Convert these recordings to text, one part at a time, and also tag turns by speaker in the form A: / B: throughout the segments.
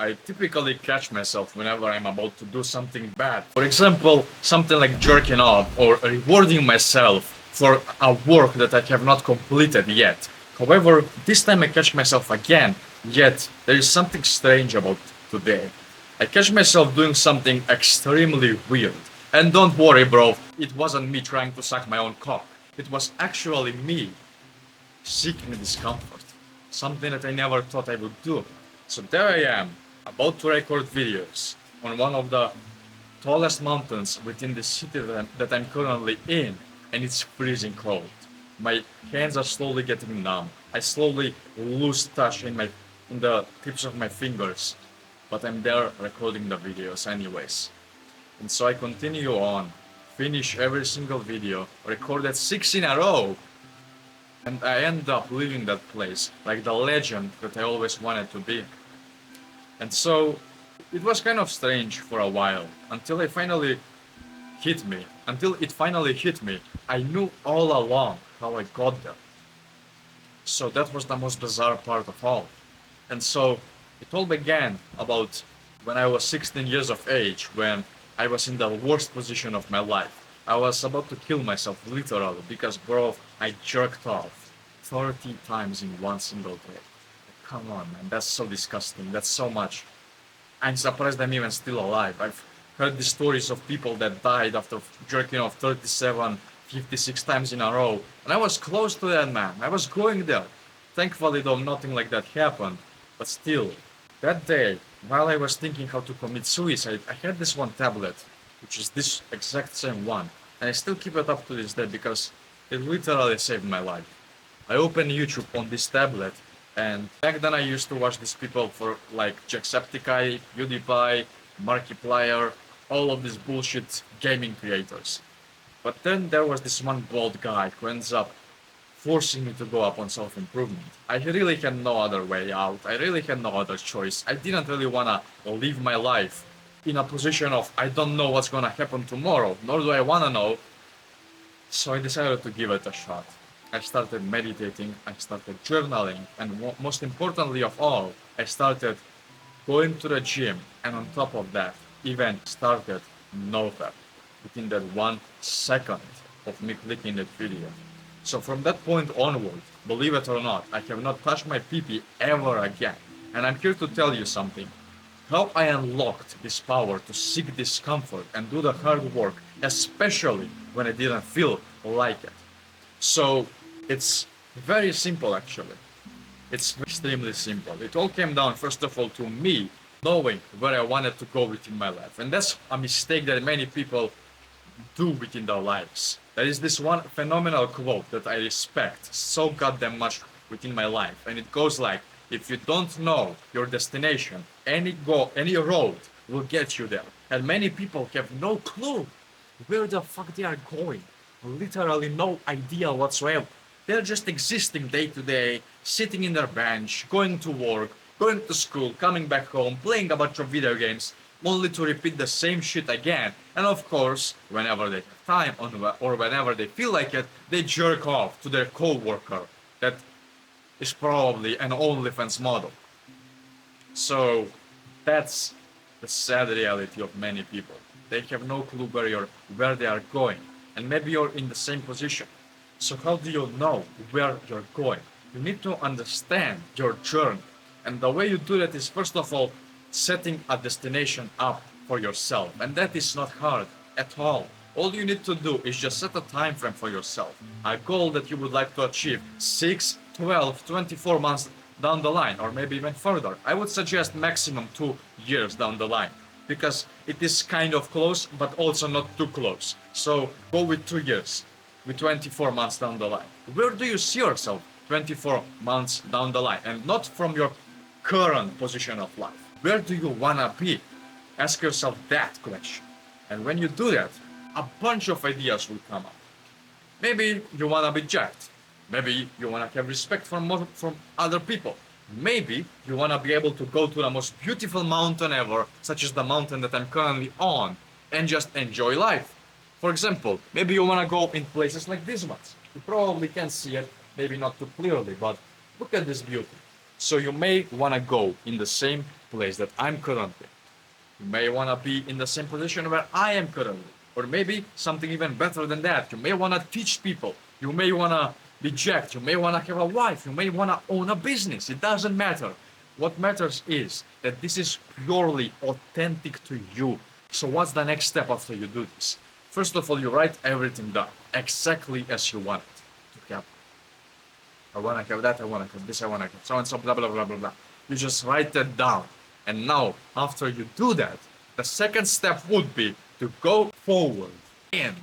A: I typically catch myself whenever I'm about to do something bad. For example, something like jerking off or rewarding myself for a work that I have not completed yet. However, this time I catch myself again, yet there is something strange about today. I catch myself doing something extremely weird. And don't worry, bro, it wasn't me trying to suck my own cock. It was actually me seeking discomfort. Something that I never thought I would do. So there I am, about to record videos on one of the tallest mountains within the city that I'm currently in, and it's freezing cold. My hands are slowly getting numb. I slowly lose touch in the tips of my fingers, but I'm there recording the videos anyways. And so I continue on, finish every single video, recorded 6 in a row, and I end up leaving that place like the legend that I always wanted to be. And so it was kind of strange for a while until it finally hit me. I knew all along how I got there. So that was the most bizarre part of all. And so it all began about when I was 16 years of age, when I was in the worst position of my life. I was about to kill myself, literally, because, bro, I jerked off 30 times in one single day. Come on, man, that's so disgusting. That's so much. I'm surprised I'm even still alive. I've heard the stories of people that died after jerking off 37, 56 times in a row. And I was close to that, man. I was going there. Thankfully, though, nothing like that happened. But still, that day, while I was thinking how to commit suicide, I had this one tablet, which is this exact same one. And I still keep it up to this day because it literally saved my life. I opened YouTube on this tablet, and back then I used to watch these people for like Jacksepticeye, PewDiePie, Markiplier, all of these bullshit gaming creators. But then there was this one bald guy who ends up forcing me to go up on self-improvement. I really had no other way out. I really had no other choice. I didn't really wanna live my life in a position of I don't know what's gonna happen tomorrow, nor do I wanna know. So I decided to give it a shot. I started meditating, I started journaling, and most importantly of all, I started going to the gym, and on top of that, even started NoFap within that 1 second of me clicking that video. So from that point onward, believe it or not, I have not touched my pee ever again. And I'm here to tell you something. How I unlocked this power to seek discomfort and do the hard work, especially when I didn't feel like it. So it's very simple actually. It's extremely simple. It all came down first of all to me knowing where I wanted to go within my life. And that's a mistake that many people do within their lives. There is this one phenomenal quote that I respect so goddamn much within my life. And it goes like, if you don't know your destination, any road will get you there. And many people have no clue where the fuck they are going. Literally no idea whatsoever. They're just existing day to day, sitting in their bench, going to work, going to school, coming back home, playing a bunch of video games, only to repeat the same shit again. And of course, whenever they have time or whenever they feel like it, they jerk off to their co-worker that is probably an OnlyFans model. So that's the sad reality of many people. They have no clue where they are going. And maybe you're in the same position. So how do you know where you're going? You need to understand your journey. And the way you do that is first of all, setting a destination up for yourself. And that is not hard at all. All you need to do is just set a time frame for yourself. A goal that you would like to achieve 6, 12, 24 months down the line, or maybe even further. I would suggest maximum 2 years down the line, because it is kind of close, but also not too close. So go with 2 years, with 24 months down the line. Where do you see yourself 24 months down the line? And not from your current position of life. Where do you wanna be? Ask yourself that question. And when you do that, a bunch of ideas will come up. Maybe you wanna be jacked. Maybe you wanna have respect from other people. Maybe you wanna be able to go to the most beautiful mountain ever, such as the mountain that I'm currently on, and just enjoy life. For example, maybe you wanna go in places like these ones. You probably can see it, maybe not too clearly, but look at this beauty. So you may want to go in the same place that I'm currently. You may want to be in the same position where I am currently. Or maybe something even better than that. You may want to teach people. You may want to be jacked. You may want to have a wife. You may want to own a business. It doesn't matter. What matters is that this is purely authentic to you. So what's the next step after you do this? First of all, you write everything down exactly as you want it to happen. I want to have that, I want to have this, I want to have so and so, blah, blah, blah, blah, blah. You just write that down. And now, after you do that, the second step would be to go forward and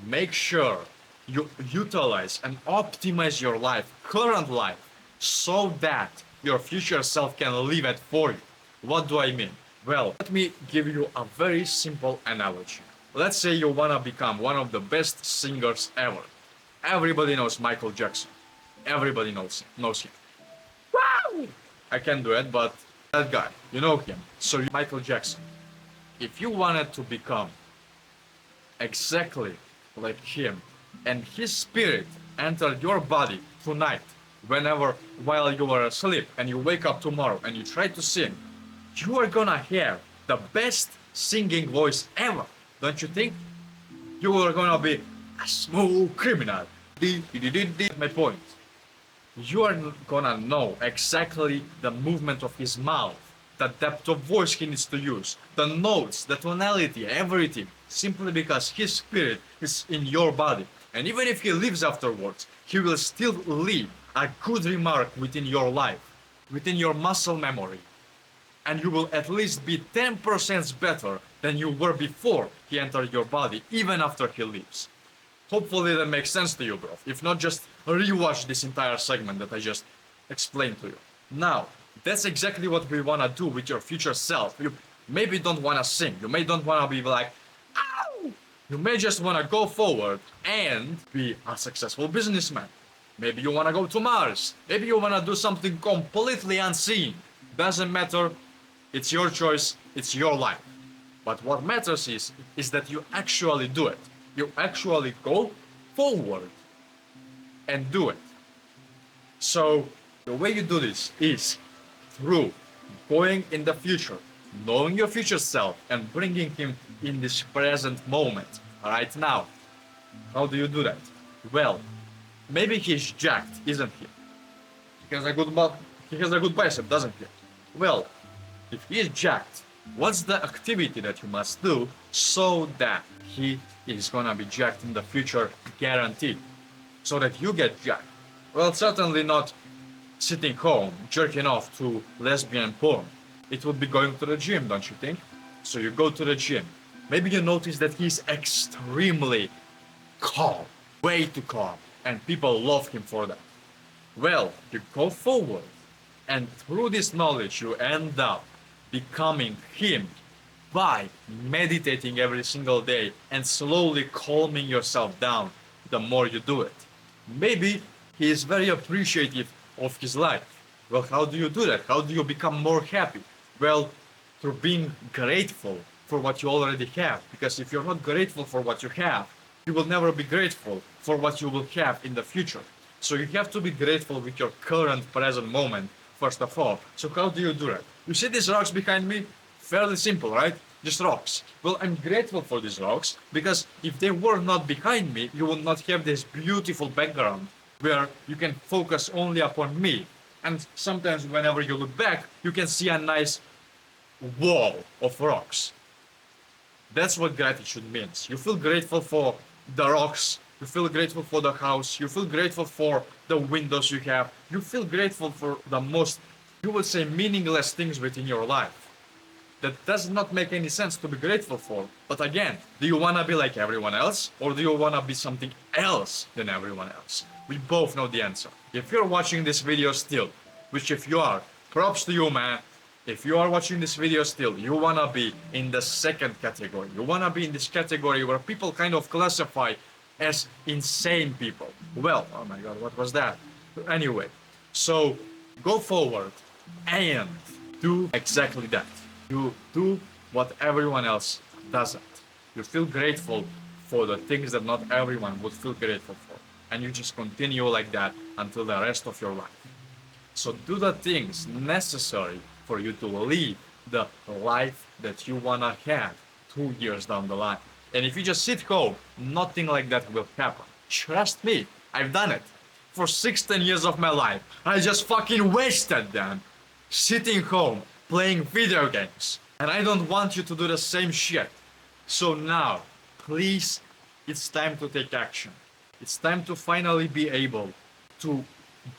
A: make sure you utilize and optimize your life, current life, so that your future self can live it for you. What do I mean? Well, let me give you a very simple analogy. Let's say you want to become one of the best singers ever. Everybody knows Michael Jackson. Everybody knows him. Wow! I can't do it, but that guy, you know him. So Michael Jackson. If you wanted to become exactly like him, and his spirit entered your body tonight, whenever while you were asleep, and you wake up tomorrow and you try to sing, you are gonna hear the best singing voice ever, don't you think? You are gonna be a smooth criminal. My point. You are gonna know exactly the movement of his mouth, the depth of voice he needs to use, the notes, the tonality, everything, simply because his spirit is in your body. And even if he leaves afterwards, he will still leave a good remark within your life, within your muscle memory. And you will at least be 10% better than you were before he entered your body, even after he leaves. Hopefully that makes sense to you, bro. If not, just rewatch this entire segment that I just explained to you. Now, that's exactly what we want to do with your future self. You maybe don't want to sing. You may don't want to be like, ow! You may just want to go forward and be a successful businessman. Maybe you want to go to Mars. Maybe you want to do something completely unseen. Doesn't matter. It's your choice. It's your life. But what matters is that you actually do it. You actually go forward and do it. So the way you do this is through going in the future, knowing your future self and bringing him in this present moment, right now. How do you do that? Well, maybe he's jacked, isn't he? He has a good bicep, doesn't he? Well, if he is jacked, what's the activity that you must do so that he is gonna be jacked in the future, guaranteed? So that you get jacked. Well, certainly not sitting home, jerking off to lesbian porn. It would be going to the gym, don't you think? So you go to the gym. Maybe you notice that he's extremely calm, way too calm, and people love him for that. Well, you go forward, and through this knowledge you end up becoming him by meditating every single day and slowly calming yourself down the more you do it. Maybe he is very appreciative of his life. Well, how do you do that? How do you become more happy? Well, through being grateful for what you already have. Because if you're not grateful for what you have, you will never be grateful for what you will have in the future. So you have to be grateful with your current present moment, first of all. So how do you do that? You see these rocks behind me? Fairly simple, right? Just rocks. Well, I'm grateful for these rocks because if they were not behind me, you would not have this beautiful background where you can focus only upon me. And sometimes whenever you look back, you can see a nice wall of rocks. That's what gratitude means. You feel grateful for the rocks, you feel grateful for the house, you feel grateful for the windows you have, you feel grateful for the most, you would say, meaningless things within your life. That does not make any sense to be grateful for. But again, do you want to be like everyone else? Or do you want to be something else than everyone else? We both know the answer. If you're watching this video still, which if you are, props to you, man. If you are watching this video still, you want to be in the second category. You want to be in this category where people kind of classify as insane people. Well, oh my god, what was that? Anyway, so go forward and do exactly that. You do what everyone else doesn't. You feel grateful for the things that not everyone would feel grateful for. And you just continue like that until the rest of your life. So do the things necessary for you to live the life that you wanna have 2 years down the line. And if you just sit home, nothing like that will happen. Trust me, I've done it. For 16 years of my life, I just fucking wasted them sitting home playing video games. And I don't want you to do the same shit. So now, please, it's time to take action. It's time to finally be able to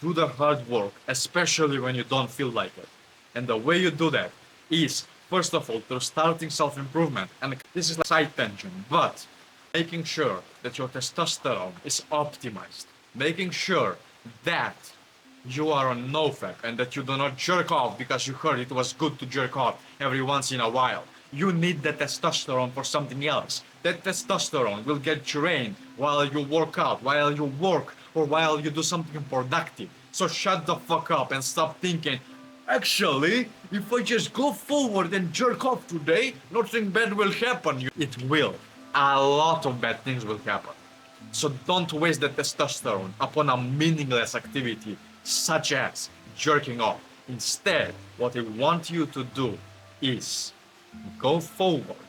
A: do the hard work, especially when you don't feel like it. And the way you do that is, first of all, through starting self-improvement. And this is like side tangent, but making sure that your testosterone is optimized. Making sure that you are on NoFap and that you do not jerk off because you heard it was good to jerk off every once in a while. You need the testosterone for something else. That testosterone will get drained while you work out, while you work, or while you do something productive. So shut the fuck up and stop thinking, actually, if I just go forward and jerk off today, nothing bad will happen. It will. A lot of bad things will happen. So don't waste the testosterone upon a meaningless activity such as jerking off. Instead, what I want you to do is go forward,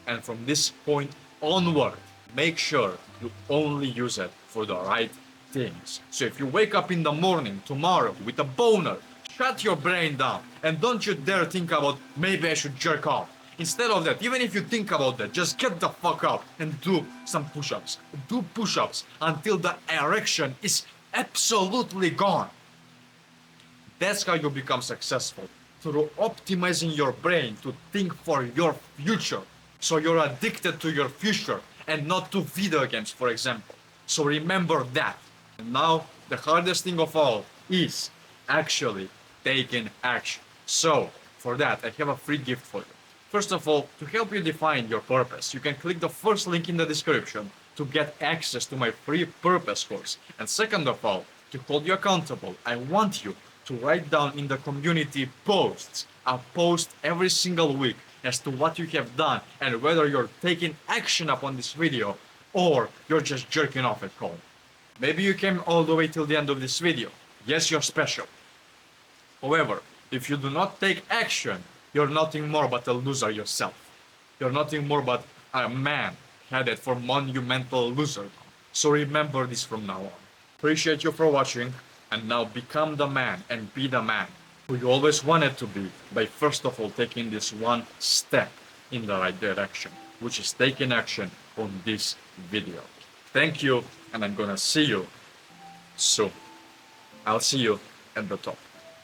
A: and from this point onward, make sure you only use it for the right things. So if you wake up in the morning tomorrow with a boner, shut your brain down and don't you dare think about maybe I should jerk off. Instead of that, even if you think about that, just get the fuck up and do some push-ups. Do push-ups until the erection is absolutely gone. That's how you become successful. Through optimizing your brain to think for your future. So you're addicted to your future and not to video games, for example. So remember that. And now, the hardest thing of all is actually taking action. So, for that, I have a free gift for you. First of all, to help you define your purpose, you can click the first link in the description to get access to my free purpose course. And second of all, to hold you accountable, I want you to write down in the community posts a post every single week as to what you have done and whether you're taking action upon this video or you're just jerking off at home. Maybe you came all the way till the end of this video. Yes, you're special. However, if you do not take action, you're nothing more but a loser yourself. You're nothing more but a man headed for monumental loser. So remember this from now on. Appreciate you for watching, and now become the man and be the man who you always wanted to be by first of all taking this one step in the right direction, which is taking action on this video. Thank you, and I'm gonna see you soon. I'll see you at the top.